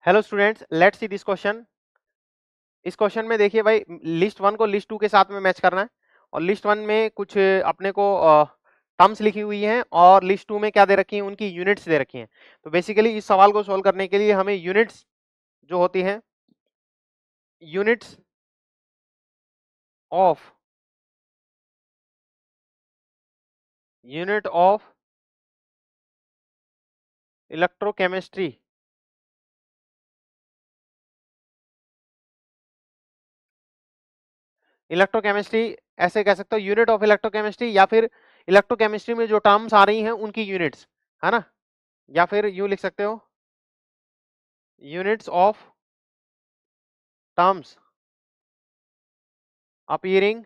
Hello students, let's see this question. इस question में देखिए भाई, लिस्ट वन को लिस्ट टू के साथ में मैच करना है और लिस्ट वन में कुछ अपने को टर्म्स लिखी हुई हैं और लिस्ट टू में क्या दे रखी है, उनकी यूनिट्स दे रखी हैं। तो बेसिकली इस सवाल को सोल्व करने के लिए हमें यूनिट्स जो होती हैं, units of unit of electrochemistry, electrochemistry ऐसे कह सकते हो, यूनिट ऑफ इलेक्ट्रोकेमिस्ट्री, या फिर इलेक्ट्रोकेमिस्ट्री में जो टर्म्स आ रही हैं उनकी यूनिट्स, है ना। या फिर यूं लिख सकते हो, units of terms appearing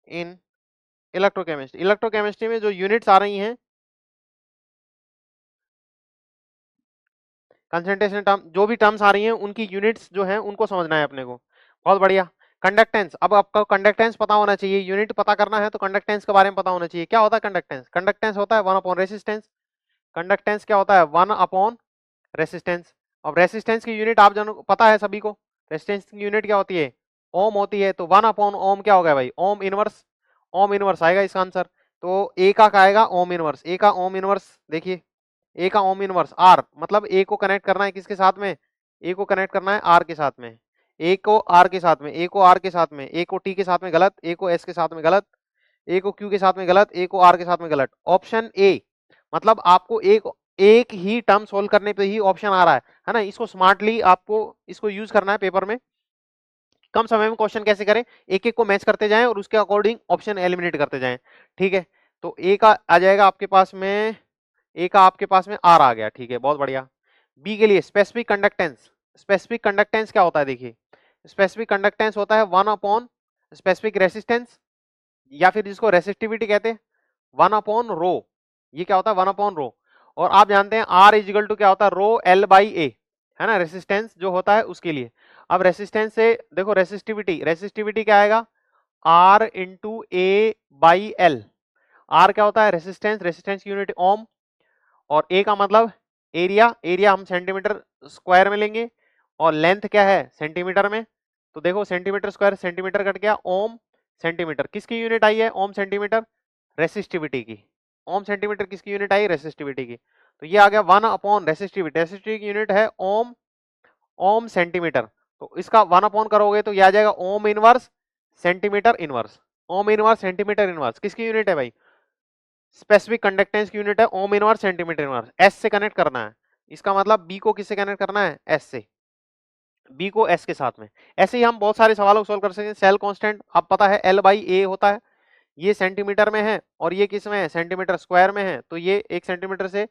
in electrochemistry. Electrochemistry में जो यूनिट्स आ रही हैं, कंसंट्रेशन टर्म, जो भी टर्म्स आ रही हैं उनकी यूनिट्स जो हैं उनको समझना है अपने को। बहुत बढ़िया। कंडक्टेंस, अब आपका कंडक्टेंस पता होना चाहिए, यूनिट पता करना है तो कंडक्टेंस के बारे में पता होना चाहिए। क्या होता है कंडक्टेंस? कंडक्टेंस होता है 1 अपॉन रेसिस्टेंस। कंडक्टेंस क्या होता है? 1 अपॉन रेसिस्टेंस। अब रेसिस्टेंस की यूनिट आप जनों को पता है सभी को, रेसिस्टेंस की यूनिट क्या होती है? ओम होती है। तो 1 अपॉन ओम क्या होगा भाई? Ohm inverse. ओम इनवर्स आएगा इसका आंसर। तो ए का आएगा ओम इनवर्स। ए का ओम इनवर्स देखिए, ए का ओम इनवर्स आर, मतलब ए को कनेक्ट करना है किसके साथ में? ए को कनेक्ट करना है आर के साथ में। ए को आर के साथ में, ए को आर के साथ में, ए को टी के साथ में गलत, ए को एस के साथ में गलत, ए को क्यू के साथ में गलत, ए को आर के साथ में गलत। ऑप्शन ए, मतलब आपको एक ही टर्म सोल्व करने पे ही ऑप्शन आ रहा है ना। इसको स्मार्टली आपको इसको यूज करना है पेपर में। कम समय में क्वेश्चन कैसे करें, एक एक को मैच करते जाएं और उसके अकॉर्डिंग ऑप्शन एलिमिनेट करते जाएं। ठीक है, तो ए का आ जाएगा आपके पास में, ए का आपके पास में आर आ गया। ठीक है, बहुत बढ़िया। बी के लिए स्पेसिफिक कंडक्टेंस। स्पेसिफिक कंडक्टेंस क्या होता है? देखिए, स्पेसिफिक कंडक्टेंस होता है 1 अपॉन स्पेसिफिक रेसिस्टेंस, या फिर जिसको रेसिस्टिविटी कहते हैं 1 अपॉन रो। ये क्या होता है? 1 अपॉन रो। और आप जानते हैं आर इजिकल टू क्या होता है? रो एल बाई ए, है ना, रेसिस्टेंस जो होता है उसके लिए। अब रेसिस्टेंस से देखो, रेसिस्टिविटी, रेसिस्टिविटी क्या आएगा? R into A by L. R क्या होता है? रेसिस्टेंस, रेसिस्टेंस की यूनिट ओम, और ए का मतलब एरिया, एरिया हम सेंटीमीटर स्क्वायर में लेंगे, और लेंथ क्या है? सेंटीमीटर में। तो देखो, सेंटीमीटर स्क्वायर सेंटीमीटर कट गया, ओम सेंटीमीटर किसकी यूनिट आई है? ओम सेंटीमीटर रेसिस्टिविटी की। ओम सेंटीमीटर किसकी यूनिट आई? रेसिस्टिविटी की। तो ये आ गया 1 अपॉन रेसिस्टिविटी, रेसिस्टिविटी की यूनिट है ओम, ओम सेंटीमीटर। तो इसका 1 अपॉन करोगे तो ये आ जाएगा ohm inverse centimetre inverse. Ohm inverse centimetre inverse किसकी यूनिट है भाई? स्पेसिफिक कंडक्टेंस की यूनिट है ohm inverse centimetre inverse. S से कनेक्ट करना है, इसका मतलब बी को किससे कनेक्ट करना है? एस से। बी को एस के साथ में। ऐसे ही हम बहुत सारे सवालों को सोल्व कर सकते हैं। सेल कांस्टेंट आप पता है एल बाई ए होता है, ये सेंटीमीटर में है और ये किस में है? सेंटीमीटर स्क्वायर में है। तो ये एक सेंटीमीटर से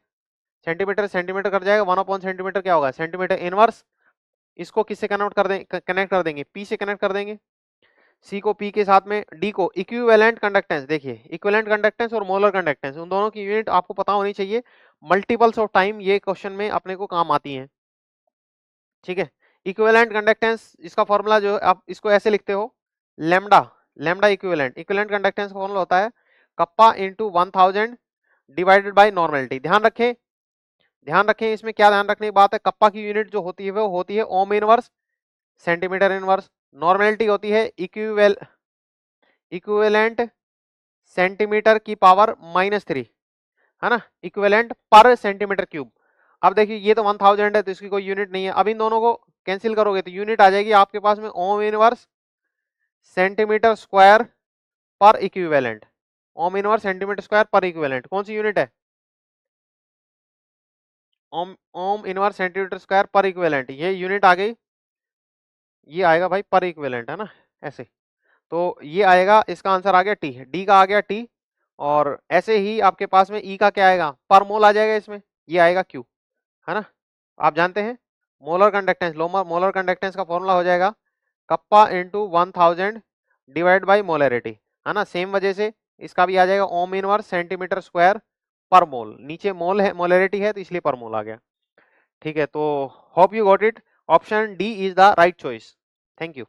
सेंटीमीटर सेंटीमीटर कट जाएगा, 1 अपॉन सेंटीमीटर क्या होगा? Centimetre inverse. इसको किससे कनेक्ट कर देंगे? कनेक्ट कर देंगे, पी से कनेक्ट कर देंगे। सी को पी के साथ में, डी को इक्विवेलेंट कंडक्टेंस। देखिए, इक्विवेलेंट कंडक्टेंस और मोलर कंडक्टेंस, उन दोनों की यूनिट आपको पता होनी चाहिए। मल्टीपल्स ऑफ टाइम ये क्वेश्चन में अपने को काम आती हैं। ठीक है, इक्विवेलेंट कंडक्टेंस, इसका फॉर्मूला जो आप इसको ऐसे लिखते हो, lambda, lambda equivalent. Equivalent conductance का फॉर्मूला होता है kappa into 1000 divided by normality. ध्यान रखें, ध्यान रखें, इसमें क्या ध्यान रखने की बात है? कप्पा की यूनिट जो होती है वो होती है ohm inverse centimetre inverse. Normality होती है इक्विवेलेंट सेंटीमीटर की पावर -3, है ना, इक्विवेलेंट पर सेंटीमीटर क्यूब। अब देखिए, ये तो 1000 है तो इसकी कोई यूनिट नहीं है। अब इन दोनों को कैंसिल करोगे तो यूनिट आ जाएगी आपके पास में ओम इनवर्स सेंटीमीटर स्क्वायर पर equivalent. Ohm inverse centimetre square पर इक्विवेलेंट कौन सी यूनिट है? ओम, ओम इनवर्स सेंटीमीटर स्क्वायर पर इक्विवेलेंट, ये यूनिट आ गई। ये आएगा भाई पर इक्विवेलेंट, है ना, ऐसे। तो ये आएगा, इसका आंसर आ गया टी, डी का आ गया टी। और ऐसे ही आपके पास में ई का क्या आएगा? पर मोल आ जाएगा इसमें, ये आएगा क्यू, है ना। आप जानते हैं मोलर कंडक्टेंस, मोलर कंडक्टेंस का फॉर्मूला हो जाएगा kappa into 1000 divide by molarity, है ना। सेम वजह से इसका भी आ जाएगा ओम इनवर्स सेंटीमीटर स्क्वायर पर मोल। नीचे मोल है, मोलरिटी है, तो इसलिए पर मोल आ गया। ठीक है, तो hope you got it. Option D is the right choice. Thank you.